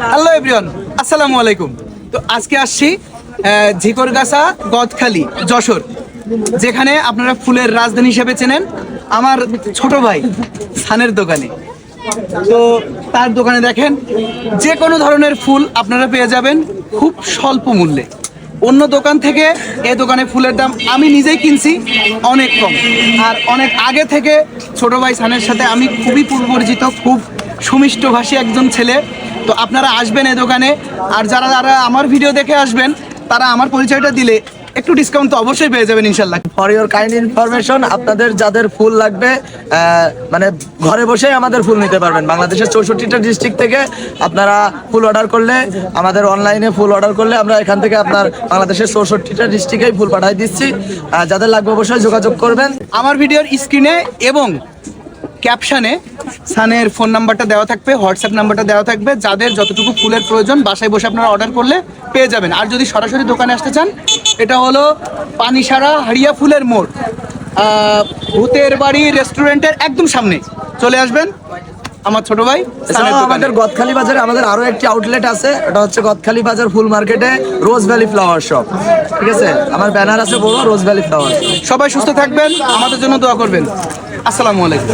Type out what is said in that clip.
Hello everyone, আসসালামু আলাইকুম। তো আজকে আসছি ঝিকরগাছা গদখালি যশোর, যেখানে আপনারা ফুলের রাজধানী হিসেবে চেনেন, আমার ছোট ভাই সানের দোকানে। তো তার দোকানে দেখেন যে কোনো ধরনের ফুল আপনারা পেয়ে যাবেন খুব স্বল্প মূল্যে। অন্য দোকান থেকে এই দোকানে ফুলের দাম আমি নিজেই কিনছি অনেক কম, আর অনেক আগে থেকে ছোট ভাই সানের সাথে আমি খুবই পরিচিত, খুব সুমিষ্টভাষী একজন ছেলে। তো আপনারা আসবেন এই দোকানে, আর যারা যারা আমার ভিডিও দেখে আসবেন তারা আমার পরিচয়টা দিলে একটু ডিসকাউন্ট তো অবশ্যই পেয়ে যাবেন ইনশাল্লাহ। ফর ইওর কাইন্ড ইনফরমেশন, আপনাদের যাদের ফুল লাগবে মানে ঘরে বসেই আমাদের ফুল নিতে পারবেন। বাংলাদেশের 64টা ডিস্ট্রিক্ট থেকে আপনারা ফুল অর্ডার করলে, আমাদের অনলাইনে ফুল অর্ডার করলে আমরা এখান থেকে আপনার বাংলাদেশের 64টা ডিস্ট্রিক্টেই ফুল পাঠিয়ে দিচ্ছি। যাদের লাগবে অবশ্যই যোগাযোগ করবেন। আমার ভিডিওর স্ক্রিনে এবং ক্যাপশনে সানের ফোন নাম্বারটা দেওয়া থাকবে, হোয়াটসঅ্যাপ নাম্বারটা দেওয়া থাকবে। যাদের যতটুকু ফুলের প্রয়োজন বাসায় বসে আপনারা অর্ডার করলে পেয়ে যাবেন। আর যদি সরাসরি দোকানে আসতে চান, এটা হলো পানিসারা হাড়িয়া ফুলের মোড়, ভূতের বাড়ি রেস্টুরেন্টের একদম সামনে চলে আসবেন আমার ছোট ভাই সানের দোকানে। আমাদের গদখালি বাজারে আমাদের আরো একটি আউটলেট আছে, এটা হচ্ছে গদখালি বাজার ফুল মার্কেটে রোজ ভ্যালি ফ্লাওয়ার শপ। ঠিক আছে, আমার ব্যানার আছে বড়, রোজ ভ্যালি ফ্লাওয়ার। সবাই সুস্থ থাকবেন, আমাদের জন্য দোয়া করবেন। আসসালামু আলাইকুম।